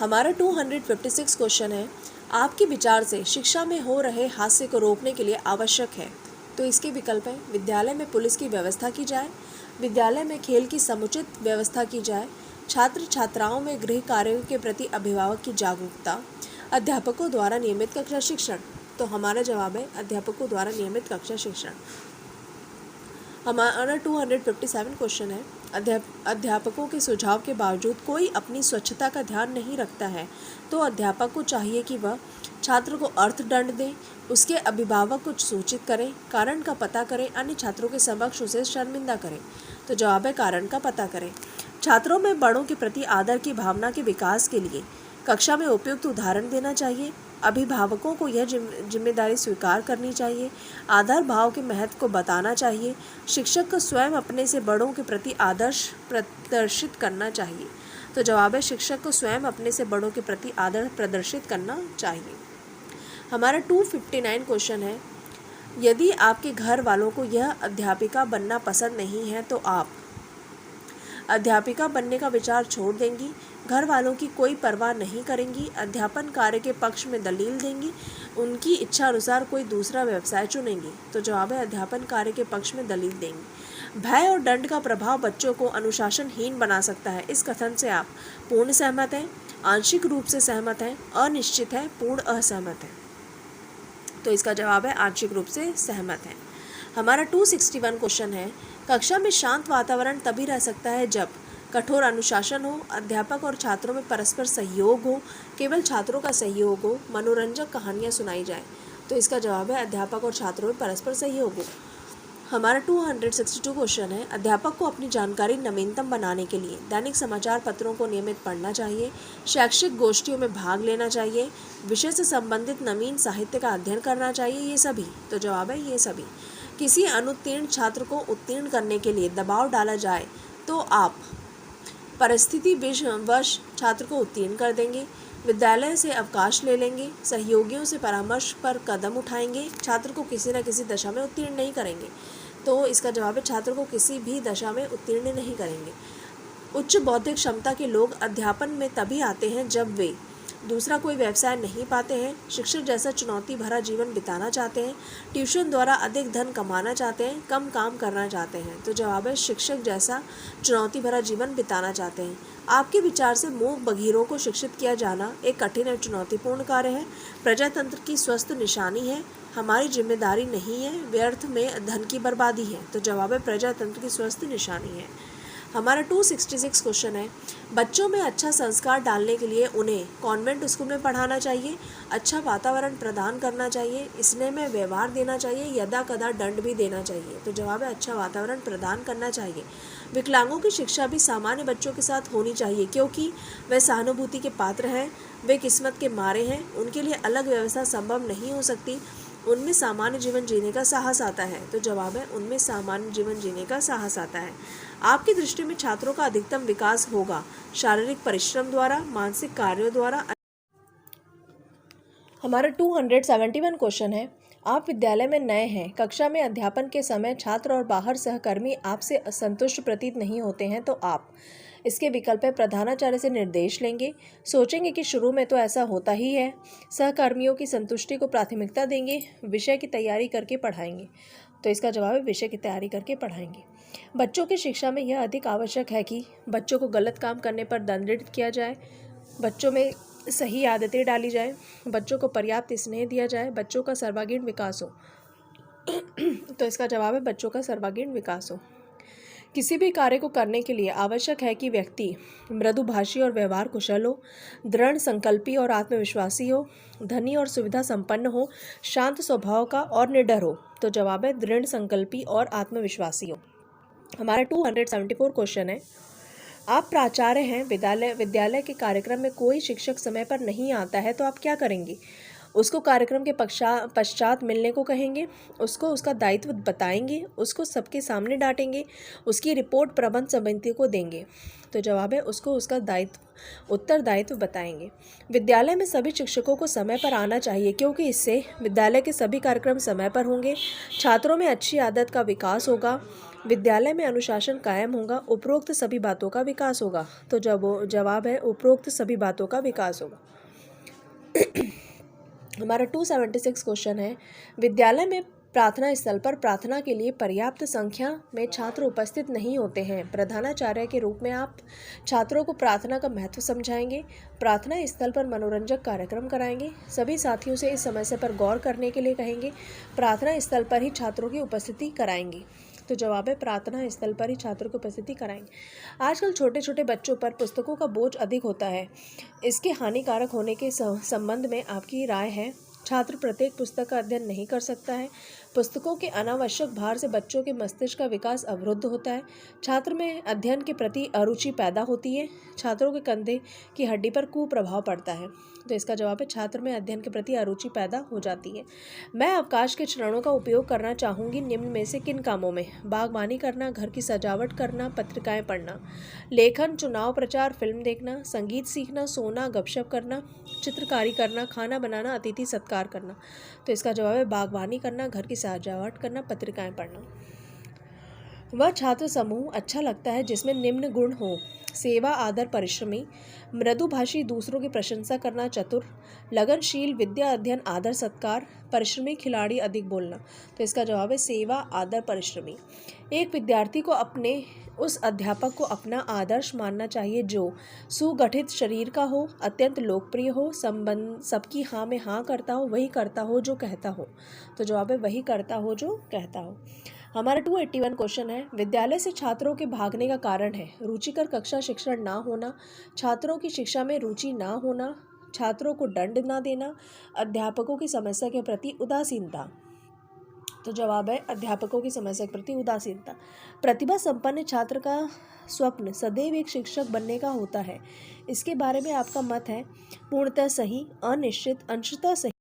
हमारा 256 क्वेश्चन है, आपके विचार से शिक्षा में हो रहे हास्य को रोकने के लिए आवश्यक है। तो इसके विकल्प हैं, विद्यालय में पुलिस की व्यवस्था की जाए, विद्यालय में खेल की समुचित व्यवस्था की जाए, छात्र छात्राओं में गृह कार्यों के प्रति अभिभावक की जागरूकता, अध्यापकों द्वारा नियमित कक्षा शिक्षण। तो हमारा जवाब है अध्यापकों द्वारा नियमित कक्षा शिक्षण। हमारा 257 क्वेश्चन है, अध्यापकों के सुझाव के बावजूद कोई अपनी स्वच्छता का ध्यान नहीं रखता है तो अध्यापक को चाहिए कि वह छात्र को अर्थदंड दें, उसके अभिभावक को सूचित करें, कारण का पता करें, अन्य छात्रों के समक्ष उसे शर्मिंदा करें। तो जवाब है कारण का पता करें। छात्रों में बड़ों के प्रति आदर की भावना के विकास के लिए कक्षा में उपयुक्त उदाहरण देना चाहिए, अभिभावकों को यह जिम्मेदारी स्वीकार करनी चाहिए, आदर भाव के महत्व को बताना चाहिए, शिक्षक को स्वयं अपने से बड़ों के प्रति आदर्श प्रदर्शित करना चाहिए। तो जवाब है शिक्षक को स्वयं अपने से बड़ों के प्रति आदर प्रदर्शित करना चाहिए। हमारा 259 क्वेश्चन है, यदि आपके घर वालों को यह अध्यापिका बनना पसंद नहीं है तो आप अध्यापिका बनने का विचार छोड़ देंगी, घर वालों की कोई परवाह नहीं करेंगी, अध्यापन कार्य के पक्ष में दलील देंगी, उनकी इच्छा अनुसार कोई दूसरा व्यवसाय चुनेंगी। तो जवाब है अध्यापन कार्य के पक्ष में दलील देंगी। भय और दंड का प्रभाव बच्चों को अनुशासनहीन बना सकता है। इस कथन से आप पूर्ण सहमत हैं, आंशिक रूप से सहमत हैं, अनिश्चित है, पूर्ण असहमत हैं। तो इसका जवाब है आंशिक रूप से सहमत है। हमारा 261 क्वेश्चन है, कक्षा में शांत वातावरण तभी रह सकता है जब कठोर अनुशासन हो, अध्यापक और छात्रों में परस्पर सहयोग हो, केवल छात्रों का सहयोग हो, मनोरंजक कहानियाँ सुनाई जाए। तो इसका जवाब है अध्यापक और छात्रों में परस्पर सहयोग हो। हमारा 262 क्वेश्चन है, अध्यापक को अपनी जानकारी नवीनतम बनाने के लिए दैनिक समाचार पत्रों को नियमित पढ़ना चाहिए, शैक्षिक गोष्ठियों में भाग लेना चाहिए, विषय से संबंधित नवीन साहित्य का अध्ययन करना चाहिए, ये सभी। तो जवाब है ये सभी। किसी अनुत्तीर्ण छात्र को उत्तीर्ण करने के लिए दबाव डाला जाए तो आप परिस्थिति वश छात्र को उत्तीर्ण कर देंगे, विद्यालय से अवकाश ले लेंगे, सहयोगियों से परामर्श पर कदम उठाएंगे, छात्र को किसी न किसी दशा में उत्तीर्ण नहीं करेंगे। तो इसका जवाब है छात्र को किसी भी दशा में उत्तीर्ण नहीं करेंगे। उच्च बौद्धिक क्षमता के लोग अध्यापन में तभी आते हैं जब वे दूसरा कोई व्यवसाय नहीं पाते हैं, शिक्षक जैसा चुनौती भरा जीवन बिताना चाहते हैं, ट्यूशन द्वारा अधिक धन कमाना चाहते हैं, कम काम करना चाहते हैं। तो जवाब है शिक्षक जैसा चुनौती भरा जीवन बिताना चाहते हैं। आपके विचार से मूक बधिरों को शिक्षित किया जाना एक कठिन और चुनौतीपूर्ण कार्य है, प्रजातंत्र की स्वस्थ निशानी है, हमारी जिम्मेदारी नहीं है, व्यर्थ में धन की बर्बादी है। तो जवाब है प्रजातंत्र की स्वस्थ निशानी है। हमारा 266 क्वेश्चन है, बच्चों में अच्छा संस्कार डालने के लिए उन्हें कॉन्वेंट स्कूल में पढ़ाना चाहिए, अच्छा वातावरण प्रदान करना चाहिए, स्नेह में व्यवहार देना चाहिए, यदा कदा दंड भी देना चाहिए। तो जवाब है अच्छा वातावरण प्रदान करना चाहिए। विकलांगों की शिक्षा भी सामान्य बच्चों के साथ होनी चाहिए क्योंकि वे सहानुभूति के पात्र हैं, वे किस्मत के मारे हैं, उनके लिए अलग व्यवस्था संभव नहीं हो सकती, उनमें सामान्य जीवन जीने का साहस आता है। तो जवाब है उनमें सामान्य जीवन जीने का साहस आता है। आपकी दृष्टि में छात्रों का अधिकतम विकास होगा शारीरिक परिश्रम द्वारा, मानसिक कार्यों द्वारा। हमारा 271 क्वेश्चन है, आप विद्यालय में नए हैं, कक्षा में अध्यापन के समय छात्र और बाहर सहकर्मी आपसे असंतुष्ट प्रतीत नहीं होते हैं तो आप इसके विकल्प है प्रधानाचार्य से निर्देश लेंगे, सोचेंगे कि शुरू में तो ऐसा होता ही है, सहकर्मियों की संतुष्टि को प्राथमिकता देंगे, विषय की तैयारी करके पढ़ाएंगे। तो इसका जवाब है विषय की तैयारी करके पढ़ाएंगे। बच्चों की शिक्षा में यह अधिक आवश्यक है कि बच्चों को गलत काम करने पर दंडित किया जाए, बच्चों में सही आदतें डाली जाए, बच्चों को पर्याप्त स्नेह दिया जाए, बच्चों का सर्वांगीण विकास हो। तो इसका जवाब है बच्चों का सर्वांगीण विकास हो। किसी भी कार्य को करने के लिए आवश्यक है कि व्यक्ति मृदुभाषी और व्यवहार कुशल हो, दृढ़ संकल्पी और आत्मविश्वासी हो, धनी और सुविधा संपन्न हो, शांत स्वभाव का और निडर हो। तो जवाब है दृढ़ संकल्पी और आत्मविश्वासी हो। हमारा 274 क्वेश्चन है, आप प्राचार्य हैं, विद्यालय के कार्यक्रम में कोई शिक्षक समय पर नहीं आता है तो आप क्या करेंगे? उसको कार्यक्रम के पश्चात मिलने को कहेंगे, उसको उसका दायित्व बताएंगे, उसको सबके सामने डांटेंगे, उसकी रिपोर्ट प्रबंध समिति को देंगे। तो जवाब है उसको उसका उत्तरदायित्व बताएंगे। विद्यालय में सभी शिक्षकों को समय पर आना चाहिए, क्योंकि इससे विद्यालय के सभी कार्यक्रम समय पर होंगे, छात्रों में अच्छी आदत का विकास होगा, विद्यालय में अनुशासन कायम होगा, उपरोक्त सभी बातों का विकास होगा। तो जवाब है उपरोक्त सभी बातों का विकास होगा। हमारा 276 क्वेश्चन है, विद्यालय में प्रार्थना स्थल पर प्रार्थना के लिए पर्याप्त संख्या में छात्र उपस्थित नहीं होते हैं। प्रधानाचार्य के रूप में आप छात्रों को प्रार्थना का महत्व समझाएंगे, प्रार्थना स्थल पर मनोरंजक कार्यक्रम कराएंगे, सभी साथियों से इस समस्या पर गौर करने के लिए कहेंगे, प्रार्थना स्थल पर ही छात्रों की उपस्थिति कराएंगे। तो जवाब है प्रार्थना स्थल पर ही छात्रों की उपस्थिति कराएंगे। आजकल छोटे छोटे बच्चों पर पुस्तकों का बोझ अधिक होता है, इसके हानिकारक होने के संबंध में आपकी राय है। छात्र प्रत्येक पुस्तक का अध्ययन नहीं कर सकता है, पुस्तकों के अनावश्यक भार से बच्चों के मस्तिष्क का विकास अवरुद्ध होता है, छात्र में अध्ययन के प्रति अरुचि पैदा होती है, छात्रों के कंधे की हड्डी पर कुप्रभाव पड़ता है। तो इसका जवाब है छात्र में अध्ययन के प्रति अरुचि पैदा हो जाती है। मैं अवकाश के क्षणों का उपयोग करना चाहूँगी निम्न में से किन कामों में? बागवानी करना, घर की सजावट करना, पत्रिकाएं पढ़ना, लेखन, चुनाव प्रचार, फिल्म देखना, संगीत सीखना, सोना, गपशप करना, चित्रकारी करना, खाना बनाना, अतिथि सत्कार करना। तो इसका जवाब है बागवानी करना, घर की सजावट करना, पत्रिकाएं पढ़ना। वह छात्र समूह अच्छा लगता है जिसमें निम्न गुण हो: सेवा, आदर, परिश्रमी, मृदुभाषी, दूसरों की प्रशंसा करना, चतुर, लगनशील, विद्या अध्ययन, आदर सत्कार, परिश्रमी, खिलाड़ी, अधिक बोलना। तो इसका जवाब है सेवा, आदर, परिश्रमी। एक विद्यार्थी को अपने उस अध्यापक को अपना आदर्श मानना चाहिए जो सुगठित शरीर का हो, अत्यंत लोकप्रिय हो, सबकी हाँ में हाँ करता हो, वही करता हो जो कहता हो। तो जवाब है वही करता हो जो कहता हो। हमारा 281 क्वेश्चन है, विद्यालय से छात्रों के भागने का कारण है: रुचिकर कक्षा शिक्षण ना होना, छात्रों की शिक्षा में रुचि ना होना, छात्रों को दंड ना देना, अध्यापकों की समस्या के प्रति उदासीनता। तो जवाब है अध्यापकों की समस्या के प्रति उदासीनता। प्रतिभा संपन्न छात्र का स्वप्न सदैव एक शिक्षक बनने का होता है, इसके बारे में आपका मत है? पूर्णतः सही, अनिश्चित, अंशतः सही।